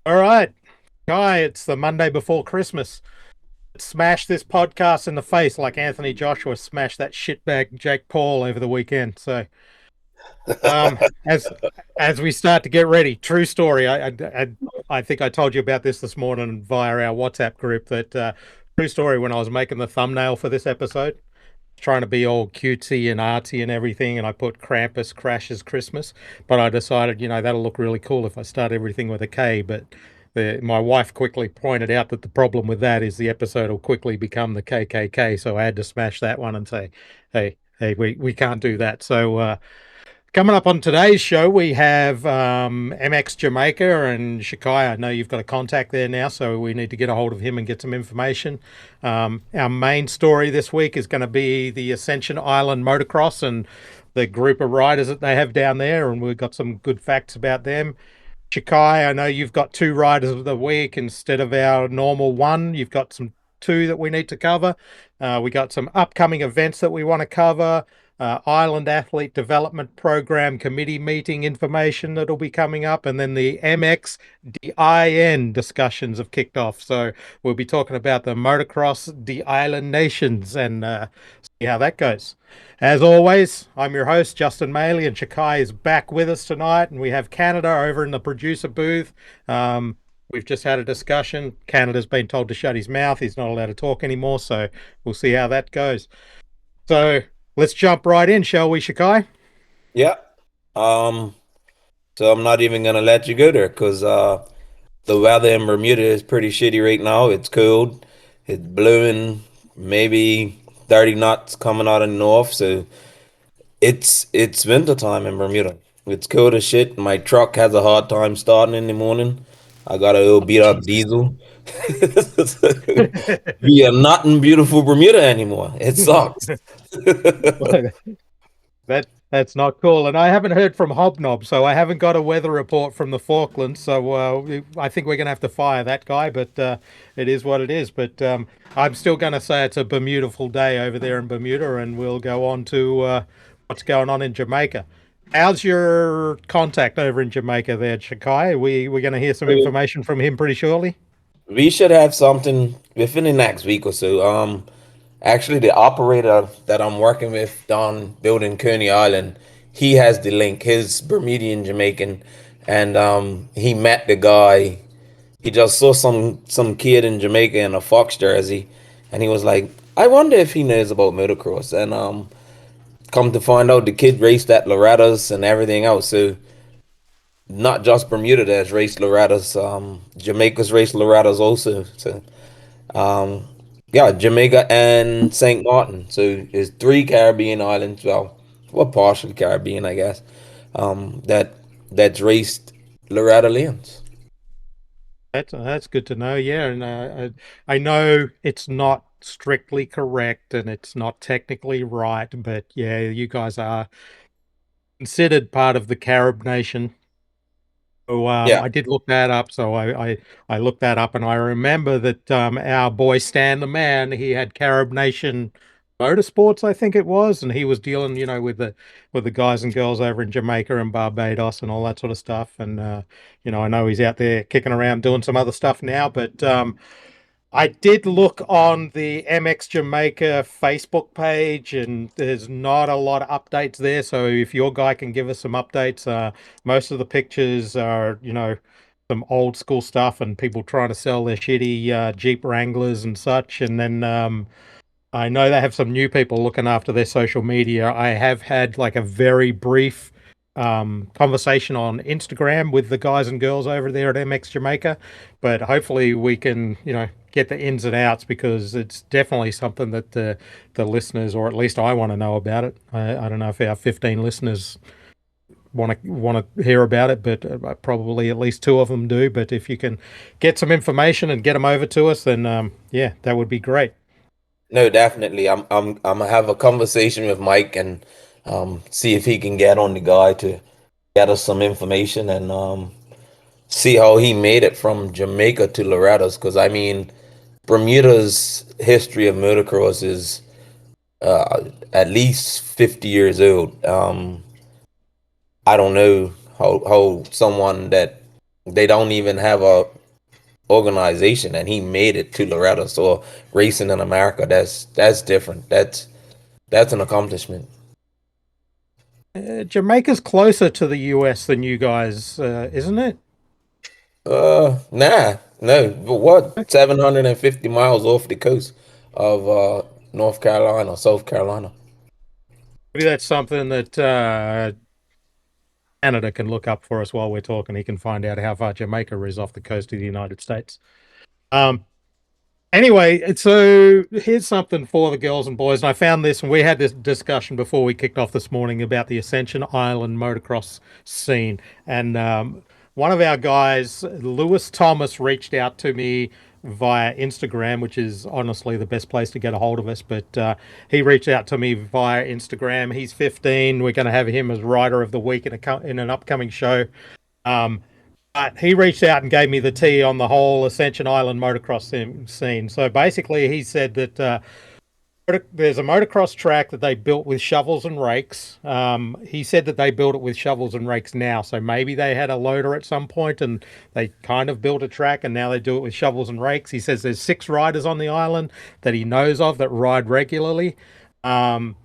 All right, Guy, it's the Monday before Christmas. Smash this podcast in the face like Anthony Joshua smashed that shitbag Jake Paul over the weekend. Um, as as we start to get ready, true story. I think I told you about this morning via our WhatsApp group. True story. When I was making the thumbnail for this episode, trying to be all cutesy and artsy and everything, and I put Krampus crashes Christmas. But I decided, that'll look really cool if I start everything with a K. But my wife quickly pointed out that the problem with that is the episode will quickly become the KKK. So I had to smash that one and say, hey, we can't do that. Coming up on today's show, we have MX Jamaica and Shaki. I know you've got a contact there now, so we need to get a hold of him and get some information. Our main story this week is going to be the Ascension Island Motocross and the group of riders that they have down there, and we've got some good facts about them. Shakai, I know you've got two riders of the week instead of our normal one. You've got some two that we need to cover. We got some upcoming events that we want to cover. Island Athlete Development Program Committee meeting information that'll be coming up, and then the MXdIN discussions have kicked off. So we'll be talking about the motocross, the island nations, and see how that goes. As always, I'm your host, Justin Maley, and Chakai is back with us tonight. And we have Canada over in the producer booth. We've just had a discussion. Canada's been told to shut his mouth. He's not allowed to talk anymore. So we'll see how that goes. So let's jump right in, shall we, Shakai? Yeah. Um, so I'm not even gonna let you go there because the weather in Bermuda is pretty shitty right now. It's cold. It's blowing maybe 30 knots coming out of the north. So it's winter time in Bermuda. It's cold as shit. My truck has a hard time starting in the morning. I got a little Oh, beat up Jesus. diesel. We are not in beautiful Bermuda anymore. It sucks. That's not cool. And I haven't heard from Hobnob, so I haven't got a weather report from the Falklands. I think we're going to have to fire that guy, but it is what it is. But I'm still going to say it's a beautiful day over there in Bermuda, and we'll go on to what's going on in Jamaica. How's your contact over in Jamaica there, Chakai? We're going to hear some information from him pretty shortly. We should have something within the next week or so. Actually, the operator that I'm working with down building Coney Island, he has the link. His Bermudian Jamaican, and he met the guy. He just saw some kid in Jamaica in a Fox jersey, and he was like, "I wonder if he knows about motocross." And come to find out, the kid raced at Loretta's and everything else. So not just Bermuda that's raced Loretta's. Jamaica's raced Loretta's also. So um, yeah, Jamaica and St. Martin. So it's three Caribbean islands. Well, partially Caribbean, I guess. That's raced Loretta lanes. That's good to know. Yeah, and I know it's not strictly correct and it's not technically right, but yeah, you guys are considered part of the Carib nation. So Yeah, I did look that up. I looked that up, and I remember that our boy Stan the Man, he had Carib Nation Motorsports, I think it was, and he was dealing, with the guys and girls over in Jamaica and Barbados and all that sort of stuff. And I know he's out there kicking around doing some other stuff now, but I did look on the MX Jamaica Facebook page, and there's not a lot of updates there. So if your guy can give us some updates, most of the pictures are, some old school stuff and people trying to sell their shitty Jeep Wranglers and such. And then I know they have some new people looking after their social media. I have had like a very brief conversation on Instagram with the guys and girls over there at MX Jamaica, but hopefully we can, get the ins and outs because it's definitely something that the listeners, or at least I want to know about it. I don't know if our 15 listeners want to hear about it, but probably at least two of them do. But if you can get some information and get them over to us, then yeah, that would be great. no, definitely. I'm gonna have a conversation with Mike and see if he can get on the guy to get us some information and see how he made it from Jamaica to Loretta's. Because I mean, Bermuda's history of motocross is at least 50 years old. I don't know how someone that They don't even have a organization, and he made it to Loretta. So racing in America, that's different. That's an accomplishment. Jamaica's closer to the US than you guys, isn't it? Nah, no. But what? 750 miles off the coast of North Carolina, South Carolina. Maybe that's something that Canada can look up for us while we're talking. He can find out how far Jamaica is off the coast of the United States. Um, Anyway, so here's something for the girls and boys. And I found this, and we had this discussion before we kicked off this morning about the Ascension Island motocross scene. And one of our guys, Lewis Thomas, reached out to me via Instagram, which is honestly the best place to get a hold of us. But he reached out to me via Instagram. He's 15. We're going to have him as Rider of the Week in an upcoming show. Um, but he reached out and gave me the tea on the whole Ascension Island motocross scene. So basically, he said that there's a motocross track that they built with shovels and rakes. He said that they built it with shovels and rakes now. So maybe they had a loader at some point and they kind of built a track and now they do it with shovels and rakes. He says there's 6 riders on the island that he knows of that ride regularly. Um,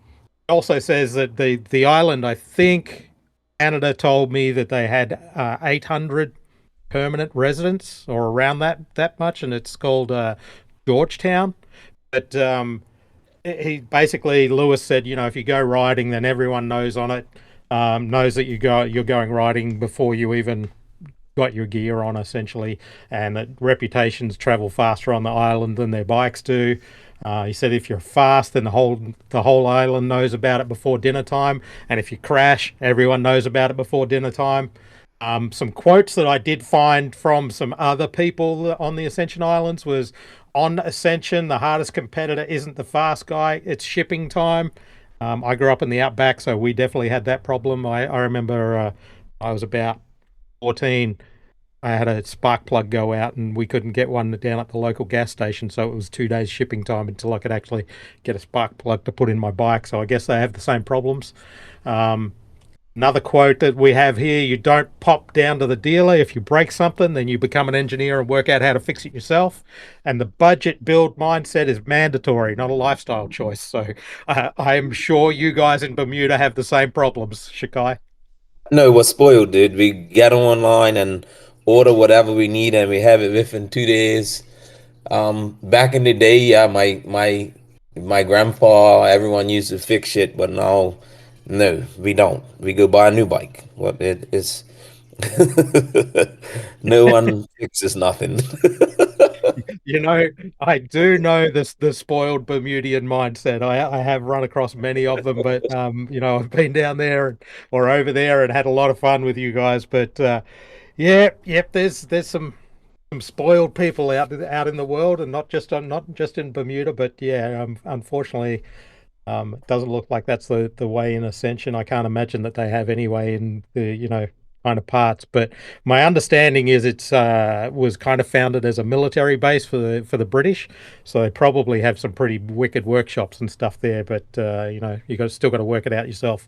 also says that the island, I think Canada told me that they had 800 permanent residents or around that much, and it's called Georgetown. But he basically Lewis said, if you go riding, then everyone knows on it, knows that you're going riding before you even got your gear on, essentially, and that reputations travel faster on the island than their bikes do. He said if you're fast, then the whole island knows about it before dinner time, and if you crash, everyone knows about it before dinner time. Some quotes that I did find from some other people on the Ascension Islands was on Ascension, the hardest competitor isn't the fast guy, it's shipping time. I grew up in the outback, so we definitely had that problem. I remember I was about 14. I had a spark plug go out and we couldn't get one down at the local gas station. So it was 2 days shipping time until I could actually get a spark plug to put in my bike. So I guess they have the same problems. Um, Another quote that we have here: you don't pop down to the dealer. If you break something, then you become an engineer and work out how to fix it yourself. And the budget build mindset is mandatory, not a lifestyle choice. So I am sure you guys in Bermuda have the same problems, Shakai. No, we're spoiled, dude. We get online and order whatever we need, and we have it within 2 days. Back in the day, yeah, my grandpa, everyone used to fix shit, but now, no, we don't. We go buy a new bike. What it is, no one fixes nothing. You know, I do know this the spoiled Bermudian mindset. I have run across many of them, but I've been down there or over there and had a lot of fun with you guys. But yeah, yep, there's some spoiled people out in the world, and not just in Bermuda, but yeah, unfortunately, it doesn't look like that's the way in Ascension. I can't imagine that they have any way in the kind of parts. But my understanding is it's was kind of founded as a military base for the British, so they probably have some pretty wicked workshops and stuff there. But you got still got to work it out yourself.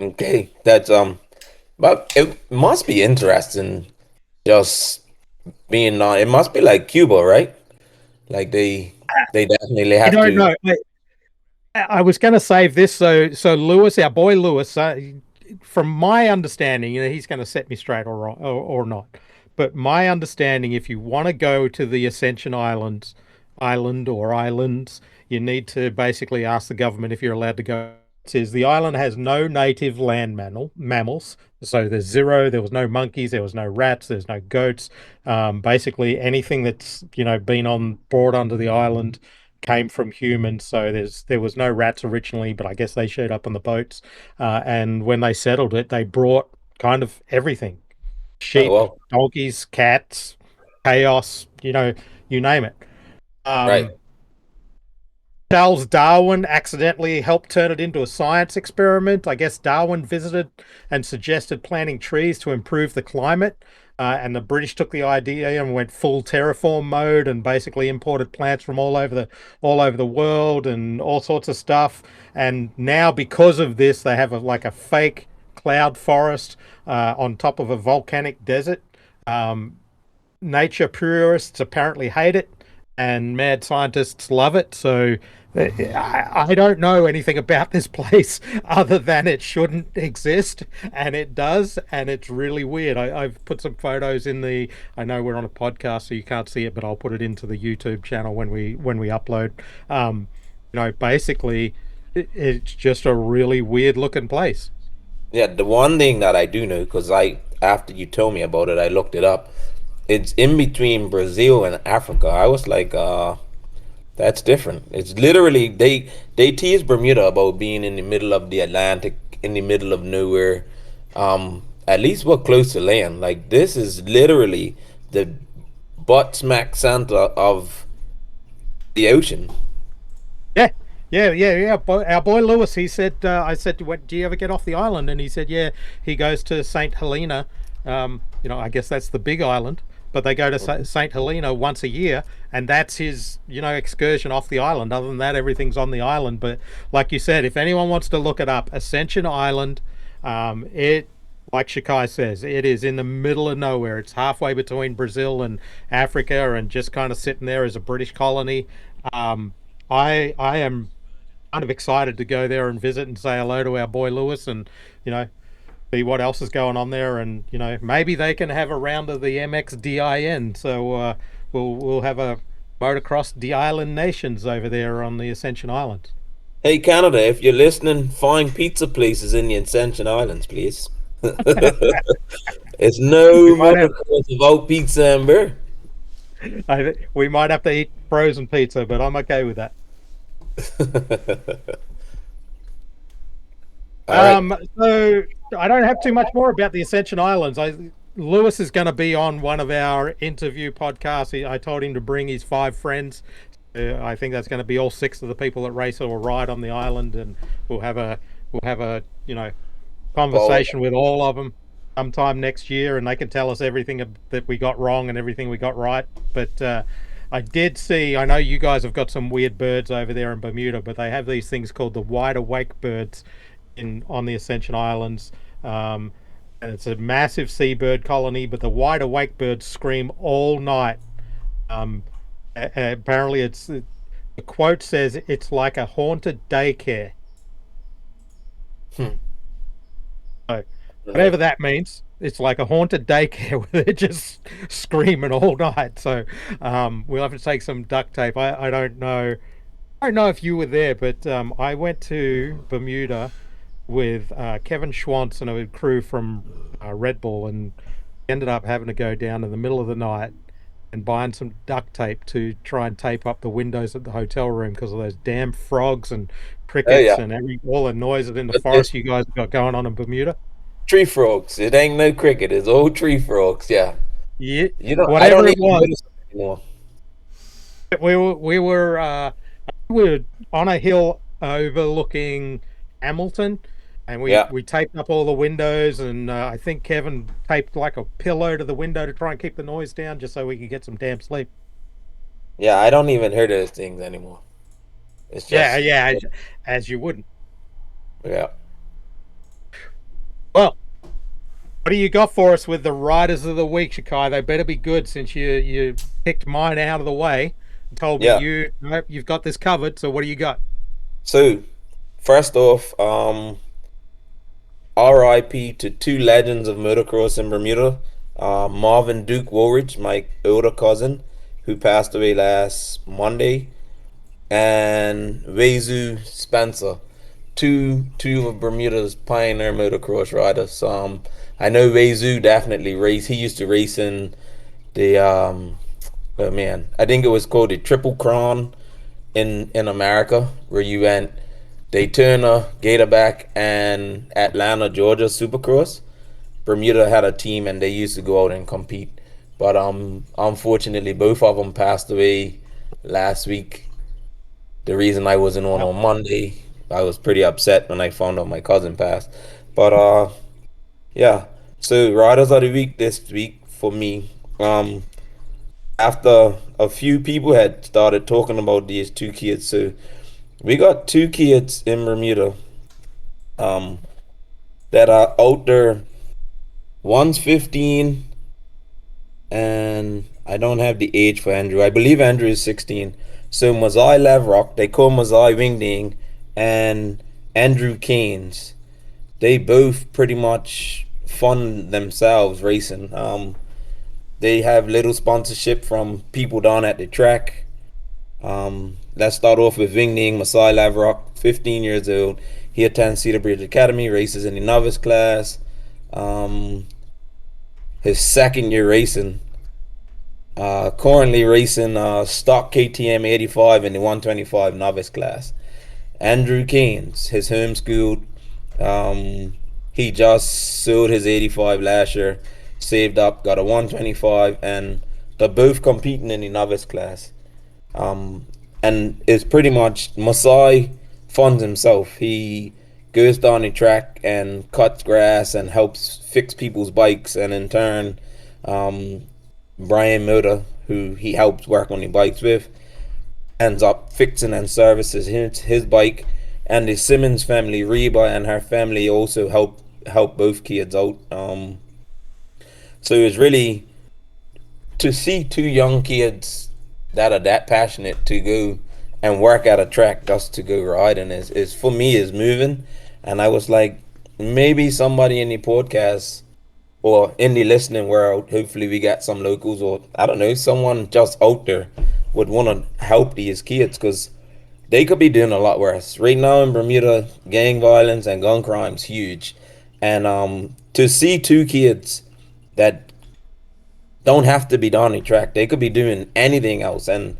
Okay, but it must be interesting just being on. It must be like Cuba, right? Like they definitely I have don't to. know. I was going to save this so Lewis, our boy Lewis, from my understanding, he's going to set me straight or wrong or not. But my understanding, if you want to go to the Ascension Islands, you need to basically ask the government if you're allowed to go. It says the island has no native land mammals. So there's zero, there was no monkeys, there was no rats, there's no goats. Basically anything that's, been on brought onto the island came from humans. So there was no rats originally, but I guess they showed up on the boats. And when they settled it, they brought kind of everything: Oh sheep, well, donkeys, cats, chaos, you name it. right. Um, Charles Darwin accidentally helped turn it into a science experiment. I guess Darwin visited and suggested planting trees to improve the climate. And the British took the idea and went full terraform mode and basically imported plants from all over the world and all sorts of stuff. And now, because of this, they have like a fake cloud forest on top of a volcanic desert. Um, Nature purists apparently hate it, and mad scientists love it. So I don't know anything about this place other than it shouldn't exist, and it does, and it's really weird. I've put some photos in the. I know we're on a podcast, so you can't see it, but I'll put it into the YouTube channel when we upload. Basically, it's just a really weird looking place. Yeah, the one thing that I do know, because after you told me about it, I looked it up. It's in between Brazil and Africa. I was like, that's different. It's literally they tease Bermuda about being in the middle of the Atlantic, in the middle of nowhere. At least we're close to land. Like this is literally the butt smack center of the ocean. Yeah, yeah. Our boy Lewis, he said, I said, "What do you ever get off the island?" And he said, "Yeah, he goes to St Helena. I guess that's the big island, but they go to St Helena once a year, and that's his, excursion off the island. Other than that, everything's on the island. But like you said, if anyone wants to look it up, Ascension Island, it." Like Shakai says, it is in the middle of nowhere. It's halfway between Brazil and Africa, and just kind of sitting there as a British colony. Um, I am kind of excited to go there and visit and say hello to our boy Lewis, and you know see what else is going on there, and maybe they can have a round of the MXdIN. So we'll have a motocross the island nations over there on the Ascension Islands. Hey Canada, if you're listening, find pizza places in the Ascension Islands, please. It's We no might have motocross without pizza and beer. we might have to eat frozen pizza, but I'm okay with that. All right. So I don't have too much more about the Ascension Islands. Lewis is going to be on one of our interview podcasts. I told him to bring his 5 friends. I think that's going to be all 6 of the people that race or ride on the island, and we'll have a Well, conversation with all of them sometime next year, and they can tell us everything that we got wrong and everything we got right. But I did see. I know you guys have got some weird birds over there in Bermuda, but they have these things called the wide awake birds in on the Ascension Islands. And it's a massive seabird colony, but the wide awake birds scream all night. Apparently, the quote says it's like a haunted daycare. hmm, So, right. whatever that means, it's like a haunted daycare where they're just screaming all night. So, we'll have to take some duct tape. I don't know. I don't know if you were there, but I went to Bermuda with Kevin Schwantz and a crew from Red Bull, and ended up having to go down in the middle of the night and buying some duct tape to try and tape up the windows at the hotel room because of those damn frogs and Oh crickets yeah, and all the noises in the but it's forest you guys got going on in Bermuda. tree frogs. It ain't no cricket. It's all tree frogs. Yeah. Yeah, You know, I whatever don't it even was, notice them anymore. we were on a hill overlooking Hamilton, and we Yeah. we taped up all the windows, and I think Kevin taped like a pillow to the window to try and keep the noise down, just so we could get some damn sleep. Yeah, I don't even hear those things anymore. It's Yeah, just, yeah, as you wouldn't. yeah. Well, what do you got for us with the riders of the week, Shakai? They better be good, since you picked mine out of the way and told me Yeah. you've got this covered. So what do you got? So, first off, RIP to 2 legends of motocross in Bermuda. Marvin Duke Woolridge, my older cousin, who passed away last Monday, and Wezu Spencer, two of Bermuda's pioneer motocross riders. I know Wezu definitely raced. He used to race in the oh man, I think it was called the Triple Crown in America, where you went Daytona, Gatorback, and Atlanta, Georgia Supercross. Bermuda had a team and they used to go out and compete. But unfortunately both of them passed away last week. The reason I wasn't Yep. on Monday, I was pretty upset when I found out my cousin passed. But yeah. So riders of the week this week for me. After a few people had started talking about these 2 kids, so we got 2 kids in Bermuda. Um, that are out there. One's 15, and I don't have the age for Andrew. I believe Andrew is 16. So Mazai Lavrock, they call Mazai Wingding, and Andrew Keynes. They both pretty much fund themselves racing. They have little sponsorship from people down at the track. Let's start off with Wingding Masai Lavrock, 15 years old. He attends Cedar Bridge Academy, races in the novice class. Um, his second year racing. Currently racing stock KTM 85 in the 125 novice class. Andrew Keynes, his homeschooled. He just sold his 85 last year, saved up, got a 125, and they're both competing in the novice class. Um, and it's pretty much Masai funds himself. He goes down the track and cuts grass and helps fix people's bikes, and in turn, um, Brian Moda, who he helps work on the bikes with, ends up fixing and services his bike. And the Simmons family, Reba and her family, also help both kids out. So it's really to see two young kids that are that passionate to go and work at a track just to go riding is for me is moving. And I was like, maybe somebody in the podcast or in the listening world, hopefully we got some locals or I don't know, someone just out there would want to help these kids because they could be doing a lot worse. Right now in Bermuda, gang violence and gun crime's huge. And to see two kids that don't have to be down the track, they could be doing anything else, and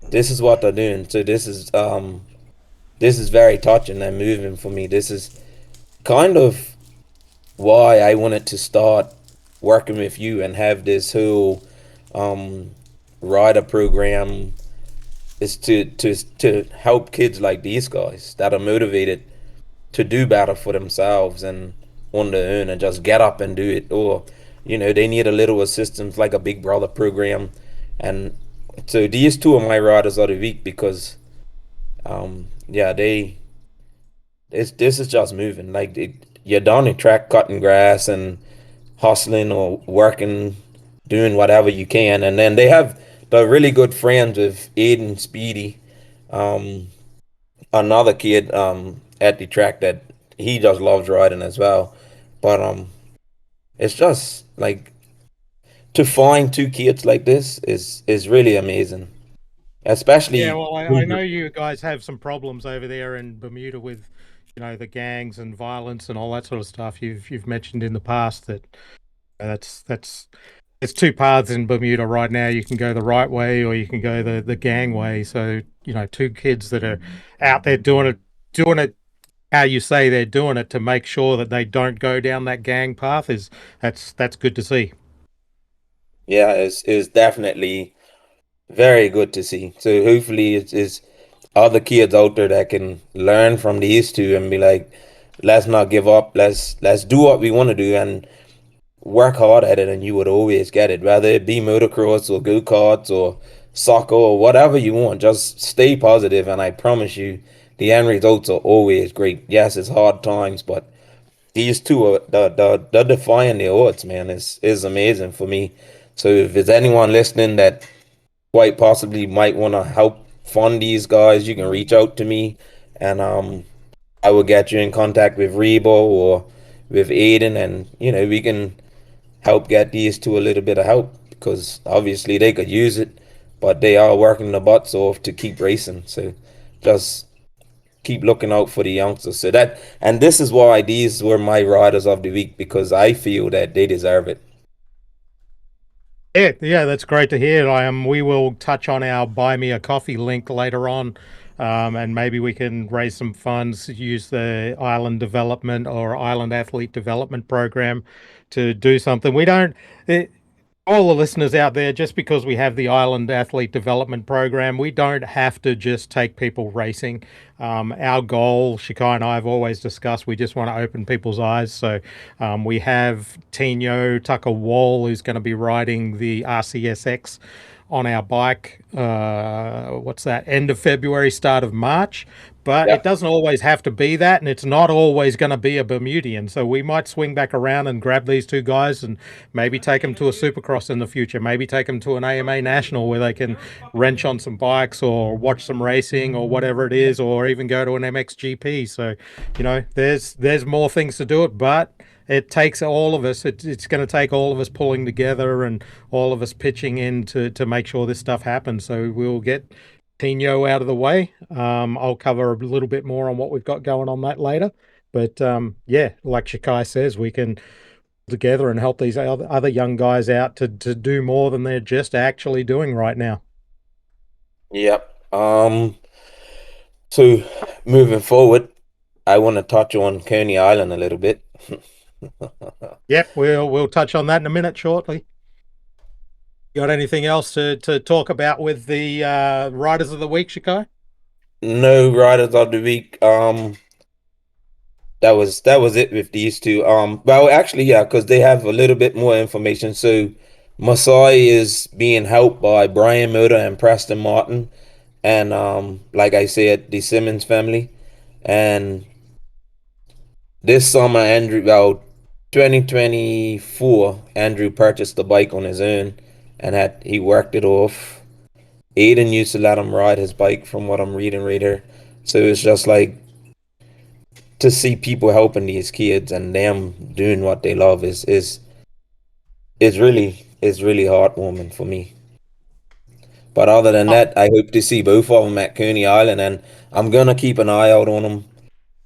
this is what they're doing. So this is very touching and moving for me. This is kind of why I wanted to start working with you and have this whole um, rider program is to help kids like these guys that are motivated to do better for themselves and on their own and just get up and do it, or they need a little assistance like a big brother program. And so these two are my riders of the week because yeah, this is just moving like you're down the track cutting grass and hustling or working, doing whatever you can. And then they're really good friends with Aiden Speedy, um, another kid at the track that he just loves riding as well. But it's just like to find two kids like this is really amazing, Yeah, especially. well, I know you guys have some problems over there in Bermuda with, the gangs and violence and all that sort of stuff. You've mentioned in the past that that's there's two paths in Bermuda right now. You can go the right way or you can go the gang way. So, two kids that are out there doing it how you say they're doing it to make sure that they don't go down that gang path is that's good to see. Yeah, it's definitely very good to see. So hopefully it's other kids out there that can learn from these two and be like, let's not give up. Let's do what we want to do and work hard at it, and you would always get it. Whether it be motocross or go karts or soccer or whatever you want, just stay positive, and I promise you, the end results are always great. Yes, it's hard times, but these two are the defying the odds, man. Is amazing for me. So if there's anyone listening that quite possibly might want to help fund these guys, you can reach out to me, and I will get you in contact with Rebo or with Aiden, and we can help get these two a little bit of help because obviously they could use it, but they are working the butts off to keep racing. So just keep looking out for the youngsters. So that, and this is why these were my riders of the week because I feel that they deserve it. Yeah, that's great to hear. We will touch on our Buy Me a Coffee link later on, and maybe we can raise some funds, use the Island Development or Island Athlete Development Program to do something. We don't. It, all the listeners out there, just because we have the Island Athlete Development Program, we don't have to just take people racing. Our goal, Shakai and I have always discussed, we just want to open people's eyes. So we have Tino Tucker Wall, who's going to be riding the RCSX on our bike. What's that? End of February, start of March. But it Yeah. doesn't always have to be that, and it's not always going to be a Bermudian. So we might swing back around and grab these two guys and maybe take them to a Supercross in the future. Maybe take them to an AMA National where they can wrench on some bikes or watch some racing or whatever it is, or even go to an MXGP. So, there's more things to do it, but it takes all of us. It's going to take all of us pulling together and all of us pitching in to make sure this stuff happens. So we'll get Tino out of the way. I'll cover a little bit more on what we've got going on that later. But yeah, like Shakai says, we can together and help these other young guys out to do more than they're just actually doing right now. Yep. So moving forward, I want to touch on Coney Island a little bit. Yep, we'll touch on that in a minute shortly. Got anything else to talk about with the riders of the week, Shakai? No riders of the week. That was it with these two. Well, actually, yeah, because they have a little bit more information. So Masai is being helped by Brian Motor and Preston Martin, and like I said, the Simmons family. And this summer, Andrew, well, 2024, Andrew purchased the bike on his own, and had he worked it off. Aiden used to let him ride his bike, from what I'm reading right here. So it's just like, to see people helping these kids and them doing what they love is really heartwarming for me. But other than that, I hope to see both of them at Coney Island, and I'm gonna keep an eye out on them.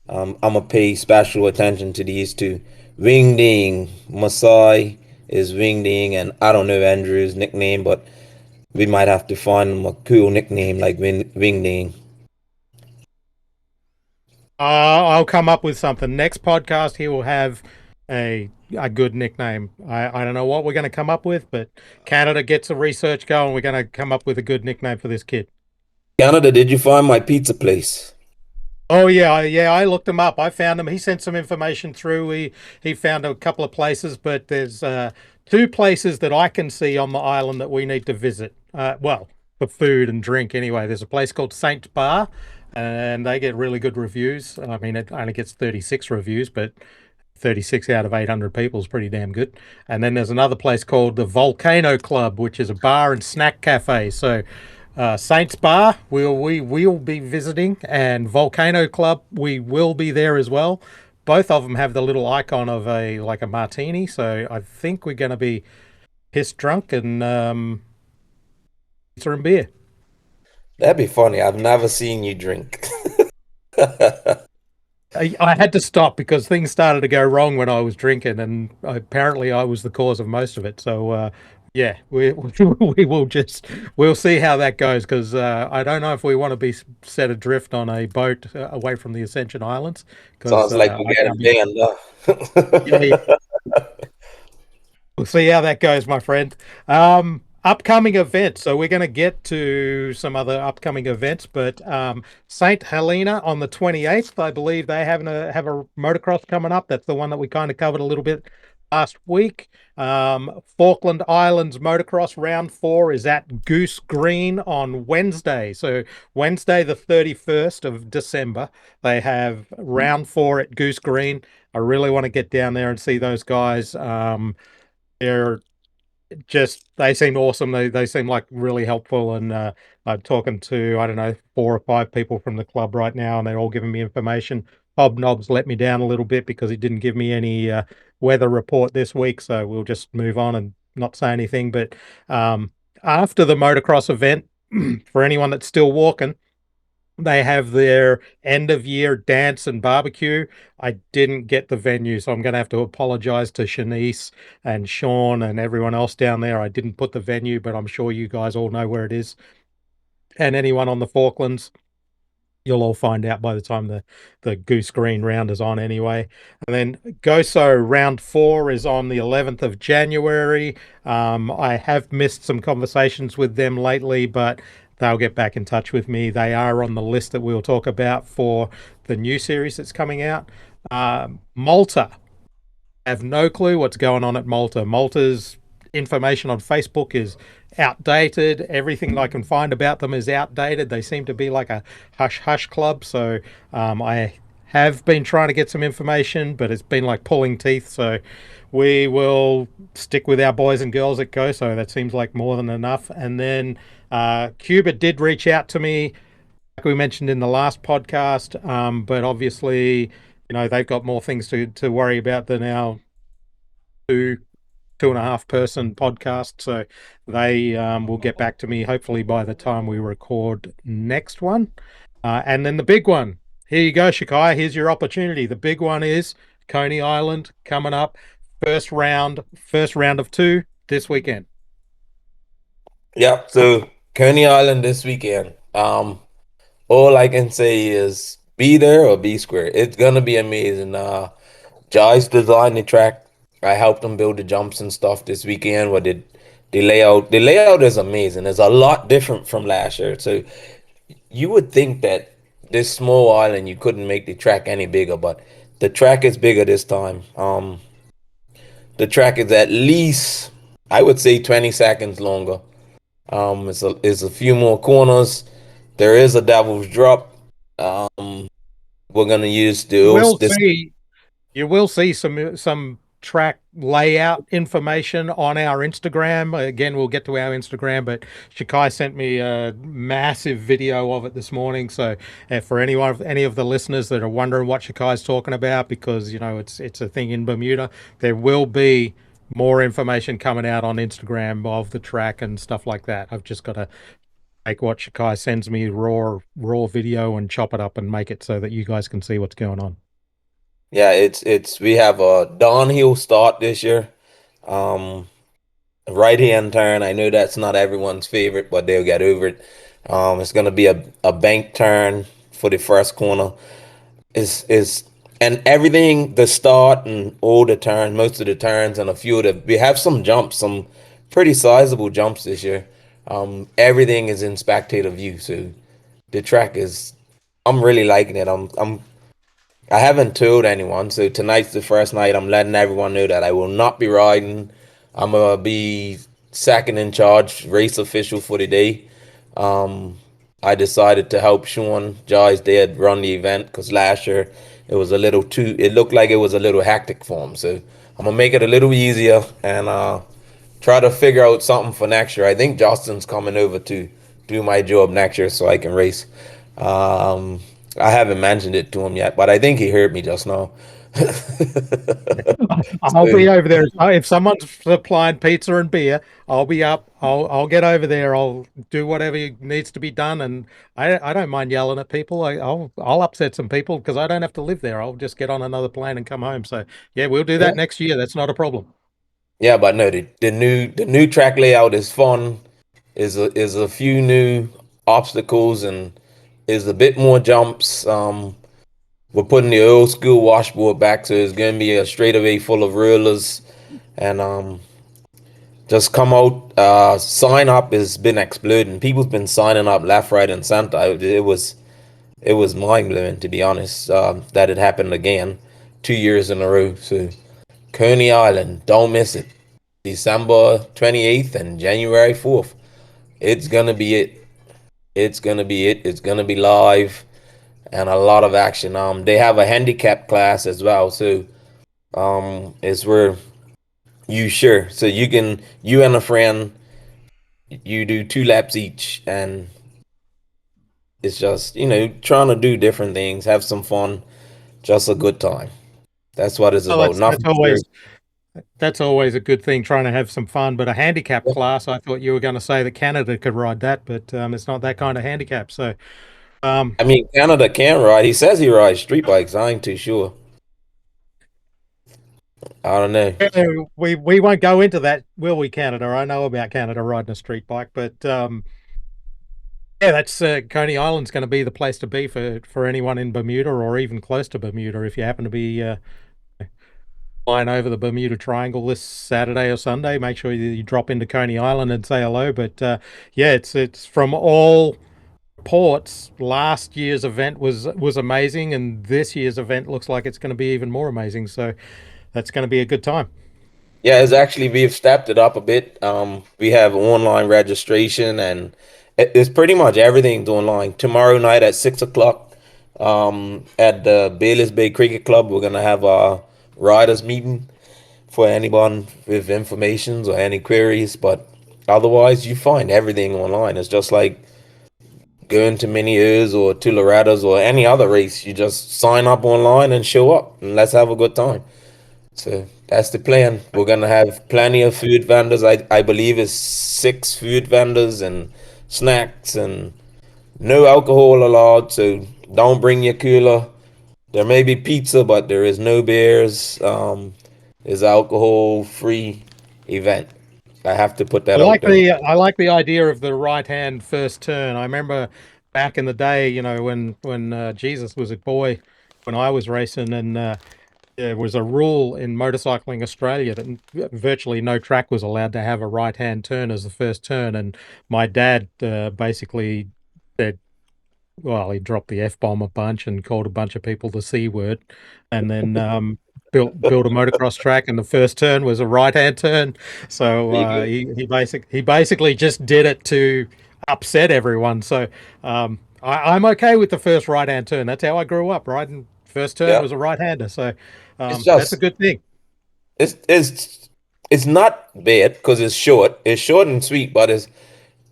I'm gonna pay special attention to these two. Wing Ding, Masai is Wing Ding, and I don't know Andrew's nickname, but we might have to find him a cool nickname like Wing Ding. I'll come up with something. Next podcast, he will have a good nickname. I don't know what we're going to come up with, but Canada gets the research going. We're going to come up with a good nickname for this kid. Canada, did you find my pizza place? Oh yeah, yeah. I looked him up. I found him. He sent some information through. He found a couple of places, but there's two places that I can see on the island that we need to visit. Well, for food and drink anyway. There's a place called Saint Bar, and they get really good reviews. I mean, it only gets 36 reviews, but 36 out of 800 people is pretty damn good. And then there's another place called the Volcano Club, which is a bar and snack cafe. So Saints Bar, we will be visiting, and Volcano Club, we will be there as well. Both of them have the little icon of a martini, so I think we're going to be pissed drunk and pizza and beer. That'd be funny. I've never seen you drink. I had to stop because things started to go wrong when I was drinking, and apparently I was the cause of most of it. So yeah, we'll see how that goes, because I don't know if we want to be set adrift on a boat away from the Ascension Islands, because Sounds like we're I'll getting be banned, yeah, huh? we'll see how that goes, my friend. Upcoming events. So we're going to get to some other upcoming events, but St Helena on the 28th, I believe they have a motocross coming up. That's the one that we kind of covered a little bit last week. Falkland Islands Motocross Round 4 is at Goose Green on Wednesday. So Wednesday, the 31st of December, they have Round 4 at Goose Green. I really want to get down there and see those guys. They're just they seem awesome. They seem like really helpful, and I'm talking to, I don't know, 4 or 5 people from the club right now, and they're all giving me information. Hobnobs let me down a little bit because he didn't give me any weather report this week, so we'll just move on and not say anything. But after the motocross event, for anyone that's still walking, they have their end of year dance and barbecue. I didn't get the venue, so I'm going to have to apologize to Shanice and Sean and everyone else down there. I didn't put the venue, but I'm sure you guys all know where it is. And anyone on the Falklands, you'll all find out by the time the Goose Green round is on anyway. And then Gozo round 4 is on the 11th of January. I have missed some conversations with them lately, but they'll get back in touch with me. They are on the list that we'll talk about for the new series that's coming out. Malta. I have no clue what's going on at Malta. Malta's information on Facebook is outdated. Everything I can find about them is outdated. They seem to be like a hush hush club. So I have been trying to get some information, but it's been like pulling teeth. So we will stick with our boys and girls at Gozo. That seems like more than enough. And then Cuba did reach out to me, like we mentioned in the last podcast, but obviously, they've got more things to worry about than our two 2.5 person podcast. So they will get back to me hopefully by the time we record next one. And then the big one. Here you go, Shakai. Here's your opportunity. The big one is Coney Island coming up. First round of two this weekend. Yeah, so Coney Island this weekend. All I can say is be there or be square. It's gonna be amazing. Jai's designed the track. I helped him build the jumps and stuff this weekend. What did the layout? The layout is amazing. It's a lot different from last year. So you would think that this small island you couldn't make the track any bigger, but the track is bigger this time. The track is at least I would say 20 seconds longer. It's a few more corners. There is a devil's drop. We're gonna use You the will this. see You will see some track layout information on our Instagram. Again, we'll get to our Instagram, but Shakai sent me a massive video of it this morning. So, for any of the listeners that are wondering what Shakai's talking about, because it's a thing in Bermuda, there will be more information coming out on Instagram of the track and stuff like that. I've just got to take what Shakai sends me raw video and chop it up and make it so that you guys can see what's going on. Yeah, it's we have a downhill start this year. Um, right hand turn. I know that's not everyone's favorite, but they'll get over it. It's gonna be a bank turn for the first corner. Is and everything the start and all the turns, most of the turns and a few of the we have some jumps, some pretty sizable jumps this year. Everything is in spectator view, so the track is. I'm really liking it. I haven't told anyone, so tonight's the first night. I'm letting everyone know that I will not be riding. I'm gonna be second in charge, race official for the day. Um, I decided to help Sean Jai's dad run the event because last year it was a little too. It looked like it was a little hectic for him, so I'm gonna make it a little easier and try to figure out something for next year. I think Justin's coming over to do my job next year so I can race. Um, I haven't mentioned it to him yet, but I think he heard me just now. I'll So, be over there. If someone's supplying pizza and beer, I'll be up. I'll get over there. I'll do whatever needs to be done, and I don't mind yelling at people. I'll upset some people because I don't have to live there. I'll just get on another plane and come home. So yeah, we'll do yeah, that next year. That's not a problem. yeah, but no, the new track layout is fun. Is a few new obstacles and is a bit more jumps. We're putting the old school washboard back, so it's gonna be a straightaway full of rollers and just come out. Sign up has been exploding. People's been signing up left, right, and center. It was mind blowing to be honest. That it happened again, 2 years in a row. So Coney Island, don't miss it. December 28th and January 4th. It's gonna be it. It's gonna be it. It's gonna be live and a lot of action. They have a handicap class as well. So it's where so you and a friend you do 2 laps each and it's just trying to do different things, have some fun, just a good time. That's what it's Oh, about. that's Nothing serious. always a good thing, trying to have some fun. But a handicap class, I thought you were going to say that Canada could ride that, but it's not that kind of handicap. So um, I mean, Canada can ride. He says he rides street bikes. I ain't too sure. I don't know. yeah, we won't go into that, will we, Canada? I know about Canada riding a street bike, but yeah, that's Coney Island's going to be the place to be for anyone in Bermuda or even close to Bermuda. If you happen to be flying over the Bermuda Triangle this Saturday or Sunday, make sure you drop into Coney Island and say hello. But yeah, it's from all reports. Last year's event was amazing, and this year's event looks like it's going to be even more amazing. So that's going to be a good time. Yeah, it's actually we've stepped it up a bit. We have online registration and it's pretty much everything's online. Tomorrow night at 6 o'clock, at the Bayless Bay Cricket Club, we're gonna have a riders meeting for anyone with informations or any queries. But otherwise, you find everything online. It's just like going to Mini O's or to Loretta's or any other race. You just sign up online and show up, and let's have a good time. So that's the plan. We're gonna have plenty of food vendors. I believe it's 6 food vendors and snacks and no alcohol allowed. So don't bring your cooler. There may be pizza, but there is no beers. It's alcohol free event. I have to put that out there. I like the idea of the right hand first turn. I remember back in the day, when Jesus was a boy, when I was racing, and there was a rule in motorcycling Australia that virtually no track was allowed to have a right hand turn as the first turn. And my dad basically said, well, he dropped the F bomb a bunch and called a bunch of people the C word, and then built a motocross track, and the first turn was a right hand turn. So There you go. he basically just did it to upset everyone. So I'm okay with the first right hand turn. That's how I grew up. Right, and first turn Yeah. was a right hander. So It's that's a just good thing. it's it's it's not bad because it's short. It's short and sweet, but it's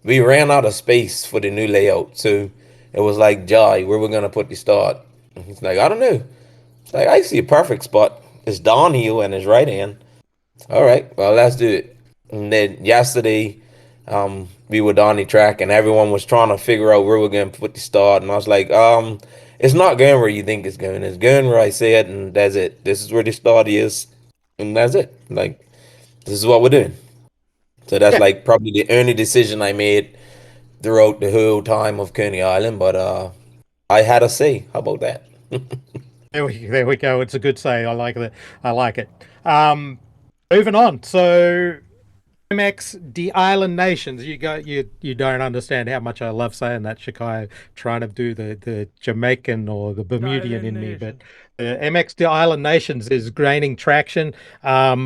we ran out of space for the new layout. So it was like, Jai, where we're gonna put the start. And he's like, I don't know. It's like I see a perfect spot. It's downhill and it's right hand. All right, well let's do it. And then yesterday, we were on the track and everyone was trying to figure out where we're gonna put the start. And I was like, it's not going where you think it's going. It's going where I said, and that's it. This is where the start is, and that's it. Like this is what we're doing. So that's Yeah, like probably the only decision I made throughout the whole time of Coney Island. But I had a say. How about that? there we go. It's a good say. I like that. I like it. Um, moving on. So MX Island nations. You don't understand how much I love saying that, Shakai, trying to do the Jamaican or the Bermudian Island in me, but Nation. the MX Island nations is gaining traction.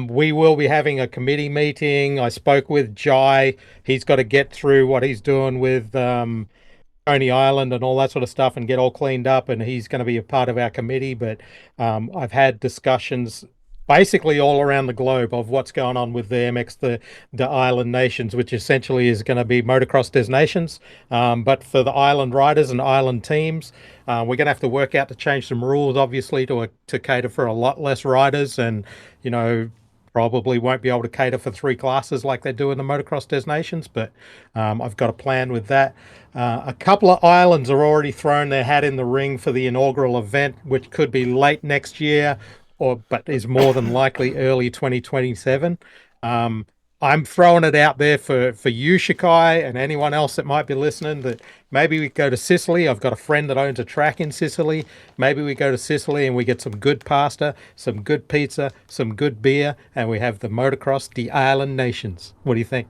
We will be having a committee meeting. I spoke with Jai. He's got to get through what he's doing with Coney Island and all that sort of stuff and get all cleaned up. And he's going to be a part of our committee. But I've had discussions basically all around the globe of what's going on with the MX, the island nations, which essentially is going to be motocross destinations. But for the island riders and island teams, we're going to have to work out to change some rules, obviously, to cater for a lot less riders and, you know, probably won't be able to cater for 3 classes like they do in the motocross destinations, but I've got a plan with that. A couple of islands are already thrown their hat in the ring for the inaugural event, which could be late next year, but is more than likely early 2027. Um, I'm throwing it out there for you, Shikai, and anyone else that might be listening, that maybe we go to Sicily. I've got a friend that owns a track in Sicily. Maybe we go to Sicily and we get some good pasta, some good pizza, some good beer, and we have the motocross, the island nations. What do you think?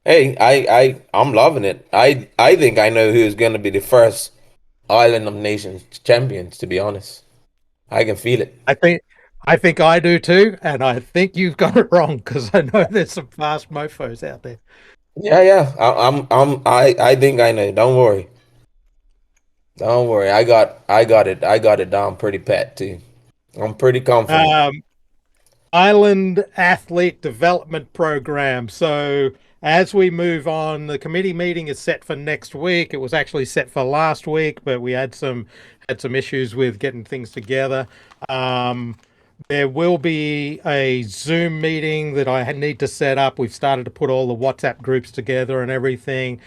Hey, I'm loving it. I think I know who is going to be the first Island of Nations champions. To be honest, I can feel it. I think I think I do too, and I think you've got it wrong because I know there's some fast mofos out there. Yeah, yeah. I think I know. Don't worry. Don't worry. I got it down pretty pat too. I'm pretty confident. Um, Island Athlete Development Program. So as we move on, the committee meeting is set for next week. It was actually set for last week, but we had some issues with getting things together. Um, there will be a Zoom meeting that I need to set up. We've started to put all the WhatsApp groups together and everything.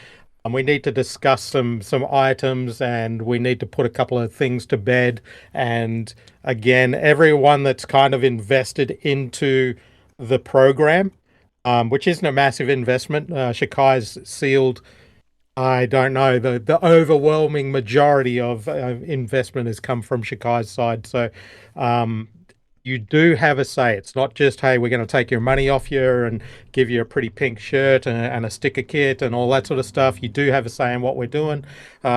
And we need to discuss some items, and we need to put a couple of things to bed. And again, everyone that's kind of invested into the program, which isn't a massive investment. Shakai's sealed. I don't know. The overwhelming majority of investment has come from Shikai's side. So um, you do have a say. It's not just, hey, we're going to take your money off you and give you a pretty pink shirt and a sticker kit and all that sort of stuff. You do have a say in what we're doing.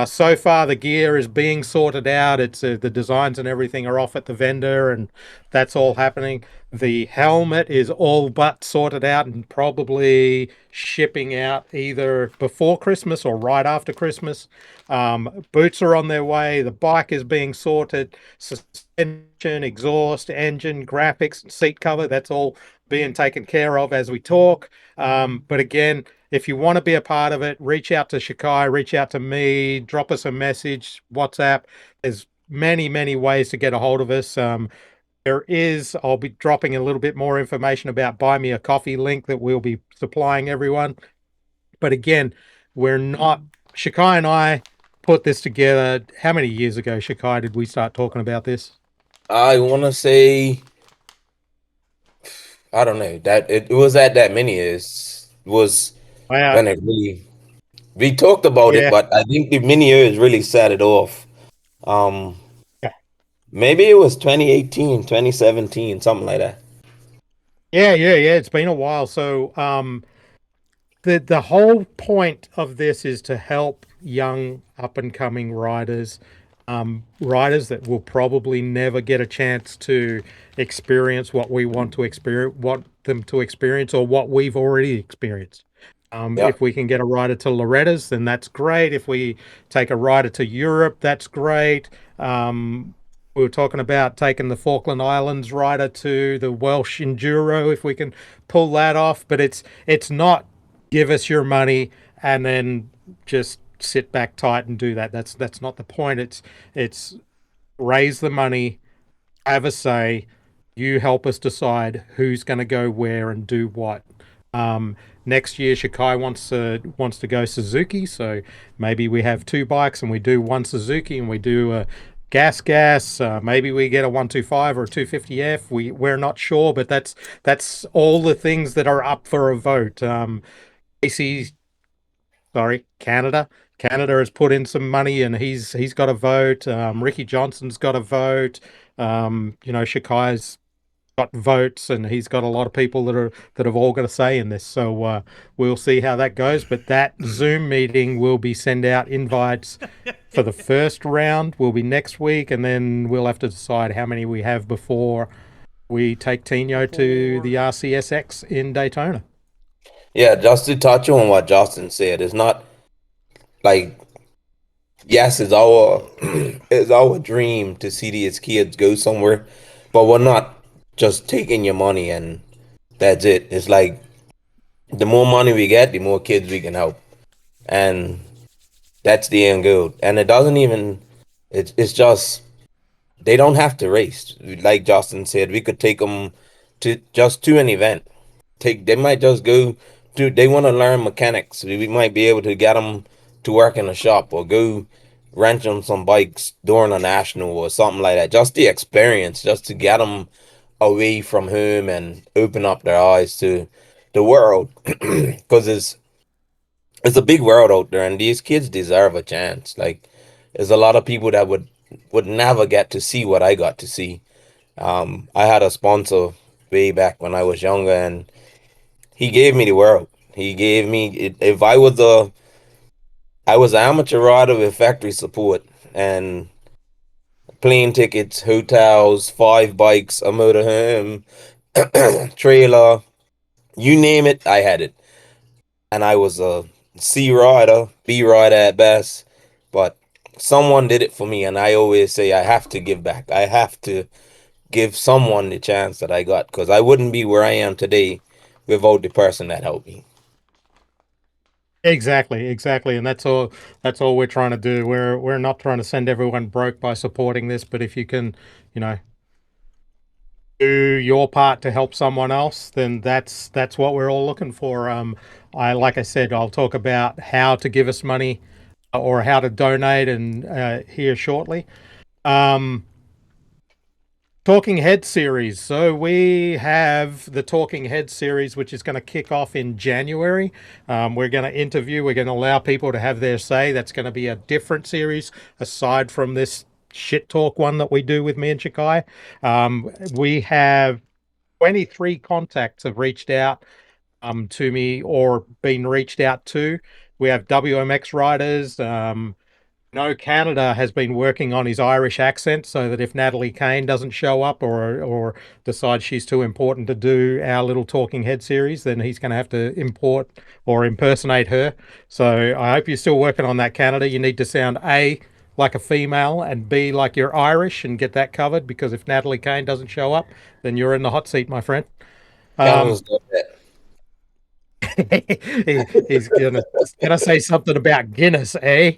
So far, the gear is being sorted out. It's the designs and everything are off at the vendor, and that's all happening. The helmet is all but sorted out and probably shipping out either before Christmas or right after Christmas. Boots are on their way. The bike is being sorted. Suspension, exhaust, engine, graphics, seat cover, that's all being taken care of as we talk. But again, if you want to be a part of it, reach out to Shakai, reach out to me, drop us a message, WhatsApp. There's many, many ways to get a hold of us. I'll be dropping a little bit more information about Buy Me a Coffee link that we'll be supplying everyone. But again, we're not, Shakai and I put this together. How many years ago, Shakai, did we start talking about this? I want to say, I don't know, that it was at that many years was Wow. when it really, we talked about it, Yeah. but I think the mini years really set it off. Um, Maybe it was 2018, 2017, something like that. Yeah. It's been a while. So, the whole point of this is to help young up and coming riders, riders that will probably never get a chance to experience what we want them to experience, or what we've already experienced. Yeah. If we can get a rider to Loretta's, then that's great. If we take a rider to Europe, that's great. We were talking about taking the Falkland Islands rider to the Welsh Enduro, if we can pull that off. But it's not give us your money and then just sit back tight and do that. That's not the point. It's raise the money, have a say. You help us decide who's going to go where and do what. Next year, Shakai wants to go Suzuki, so maybe we have two bikes and we do one Suzuki and we do a gas. Maybe we get a 125 or a 250F. We're not sure, but that's all the things that are up for a vote. AC, sorry, Canada. Canada has put in some money and he's got a vote. Ricky Johnson's got a vote. Shakai's got votes and he's got a lot of people that have all got a say in this. So we'll see how that goes. But that Zoom meeting will be send out invites for the first round. Will be next week, and then we'll have to decide how many we have before we take Tino to the RCSX in Daytona. Yeah, just to touch on what Justin said, it's not like, yes, it's our it's our dream to see these kids go somewhere, but we're not just taking your money and that's it. It's like the more money we get, the more kids we can help. And that's the end goal. And it doesn't even it's just they don't have to race. Like Justin said, we could take them to an event. They might just go to they want to learn mechanics. We might be able to get them to work in a shop or go rent them some bikes during a national or something like that. Just the experience, just to get them away from home and open up their eyes to the world, because it's a big world out there, and these kids deserve a chance. Like, there's a lot of people that would never get to see what I got to see. I had a sponsor way back when I was younger, and he gave me the world. He gave me if I was an amateur rider with factory support and plane tickets, hotels, five bikes, a motorhome, trailer, you name it, I had it. And I was a C rider, B rider at best, but someone did it for me, and I always say I have to give back. I have to give someone the chance that I got, because I wouldn't be where I am today without the person that helped me. Exactly, and that's all we're trying to do. We're not trying to send everyone broke by supporting this, but if you can, you know, do your part to help someone else, then that's what we're all looking for. Like I said, I'll talk about how to give us money or how to donate and here shortly. Um, Talking Head series. So we have the Talking Head series, which is going to kick off in January. We're going to interview. We're going to allow people to have their say. That's going to be a different series aside from this shit talk one that we do with me and Chikai. We have 23 contacts have reached out to me or been reached out to. We have WMX riders, No, Canada has been working on his Irish accent so that if Natalie Kane doesn't show up or decides she's too important to do our little talking head series, then he's going to have to import or impersonate her. So I hope you're still working on that, Canada. You need to sound A, like a female, and B, like you're Irish, and get that covered, because if Natalie Kane doesn't show up, then you're in the hot seat, my friend. Um, Callum's got he's gonna say something about Guinness, eh?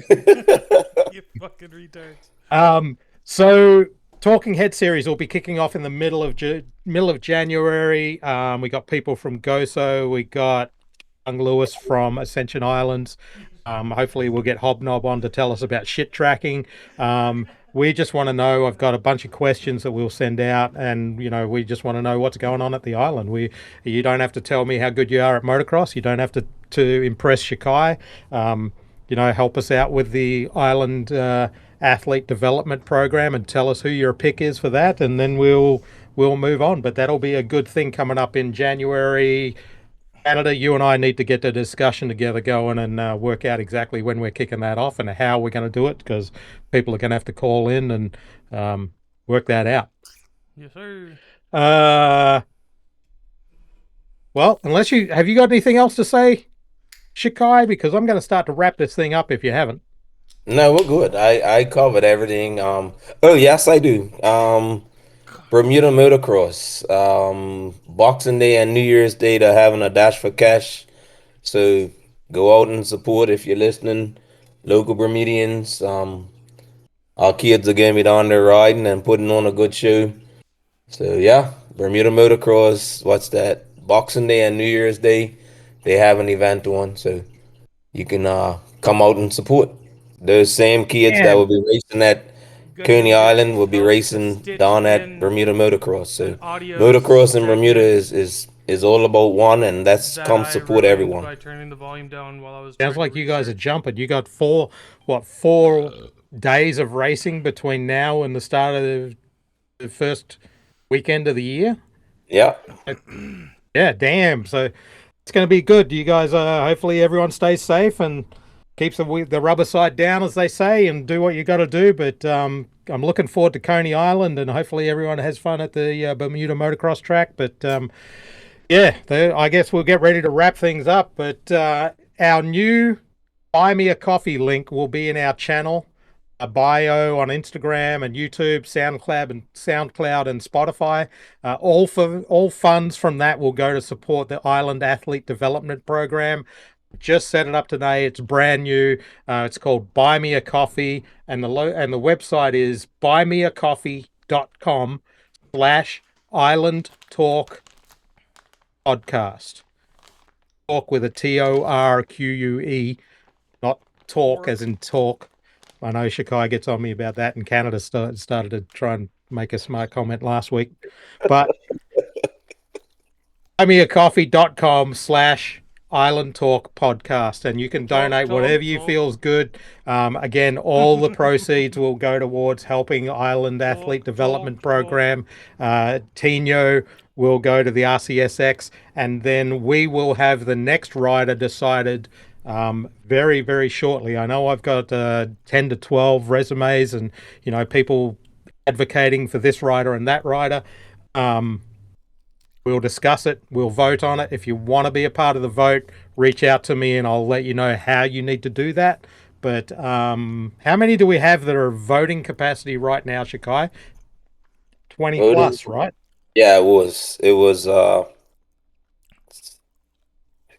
that. You fucking retards. So Talking Head series will be kicking off in the middle of January. We got people from Gozo, we got young Lewis from Ascension Islands. Hopefully we'll get Hobnob on to tell us about shit tracking. We just want to know. I've got a bunch of questions that we'll send out, and we just want to know what's going on at the island. You don't have to tell me how good you are at motocross. You don't have to impress Shakai. Help us out with the island athlete development program and tell us who your pick is for that, and then we'll move on. But that'll be a good thing coming up in January. Canada, you and I need to get the discussion together going and work out exactly when we're kicking that off and how we're going to do it, because people are going to have to call in and work that out. Yes, sir. Well, unless you got anything else to say, Shikai, because I'm going to start to wrap this thing up if you haven't. No, we're good. I covered everything. Oh yes, I do. Bermuda Motocross. Boxing Day and New Year's Day they're having a dash for cash. So go out and support if you're listening. Local Bermudians. Our kids are gonna be down there riding and putting on a good show. So yeah, Bermuda Motocross. What's that? Boxing Day and New Year's Day, they have an event on. So you can come out and support. Those same kids that will And be racing at Gonna Coney need Island will be help to racing stitch down at in Bermuda Motocross. an So audio motocross in Bermuda segment is all about one, and that's that come I support ruined everyone. by turning the volume down while I was sounds trying to like you guys are research. jumping. You got four days of racing between now and the start of the first weekend of the year? Yeah, Yeah, damn. So it's going to be good. You guys, hopefully everyone stays safe and keeps the rubber side down, as they say, and do what you got to do. But I'm looking forward to Coney Island, and hopefully everyone has fun at the Bermuda motocross track. But yeah, I guess we'll get ready to wrap things up. But our new Buy Me a Coffee link will be in our channel, a bio on Instagram and YouTube, SoundCloud and Spotify. All funds from that will go to support the Island Athlete Development Program. Just set it up today. It's brand new. It's called Buy Me a Coffee, and the website is buymeacoffee.com/Island Talk Podcast. Talk with a TORQUE, not talk as in talk. I know Shakai gets on me about that, and Canada started to try and make a smart comment last week. But buymeacoffee.com/Island Talk Podcast, and you can donate whatever you feel is good. Again, all the proceeds will go towards helping Island Athlete Development Program. Tino will go to the RCSX, and then we will have the next rider decided very, very shortly. I know I've got 10 to 12 resumes and, people advocating for this rider and that rider. We'll discuss it. We'll vote on it. If you want to be a part of the vote, reach out to me and I'll let you know how you need to do that. But how many do we have that are voting capacity right now, Shakai? 20 voting. plus, right? Yeah, it was. It was. I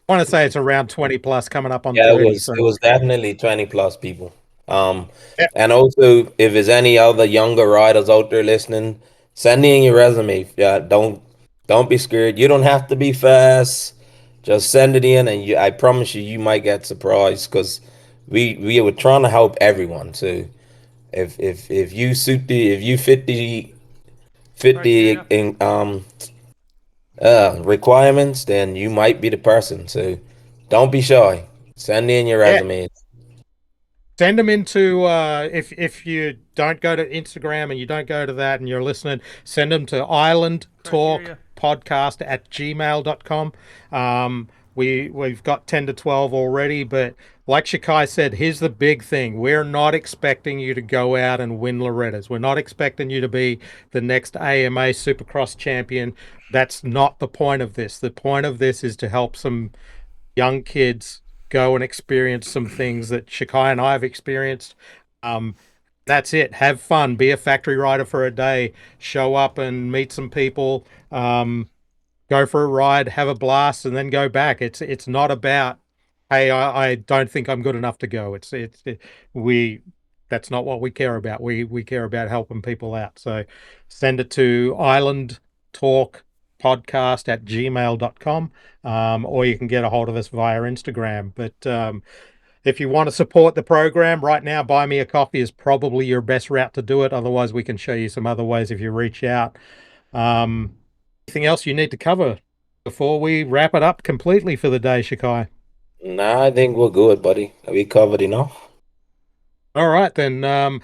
want to say it's around 20 plus, coming up on Yeah, it 30. was. So It was definitely 20 plus people. Um, yeah, and also, if there's any other younger riders out there listening, send in your resume. Yeah, don't be scared. You don't have to be fast. Just send it in, and I promise you, you might get surprised because we were trying to help everyone. So if you suit the if you fit the Criteria. requirements, then you might be the person. So don't be shy. Send in your yeah. resume. Send them into if you don't go to Instagram and you don't go to that and you're listening, send them to Island Talk Criteria. Podcast at gmail.com. We've got 10 to 12 already, but like Shakai said, here's the big thing. We're not expecting you to go out and win Loretta's. We're not expecting you to be the next AMA Supercross champion. That's not the point of this. The point of this is to help some young kids go and experience some things that Shakai and I have experienced. That's it. Have fun. Be a factory rider for a day. Show up and meet some people. Go for a ride, have a blast, and then go back. It's not about, hey, I don't think I'm good enough to go. We that's not what we care about. We care about helping people out. So send it to Island Talk Podcast at gmail.com, or you can get a hold of us via Instagram. But if you want to support the program right now, buy me a coffee is probably your best route to do it. Otherwise, we can show you some other ways if you reach out. Anything else you need to cover before we wrap it up completely for the day, Shakai? Nah, I think we're good, buddy. We covered enough. All right, then.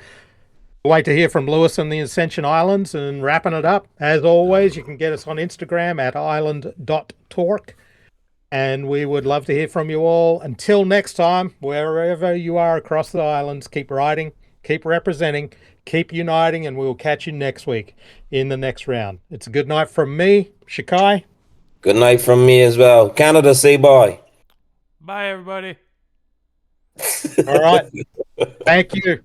Wait to hear from Lewis and the Ascension Islands and wrapping it up. As always, you can get us on Instagram at island.talk. And we would love to hear from you all. Until next time, wherever you are across the islands, keep riding, keep representing, keep uniting, and we'll catch you next week in the next round. It's a good night from me, Shakai. Good night from me as well. Canada, say bye. Bye, everybody. All right. Thank you.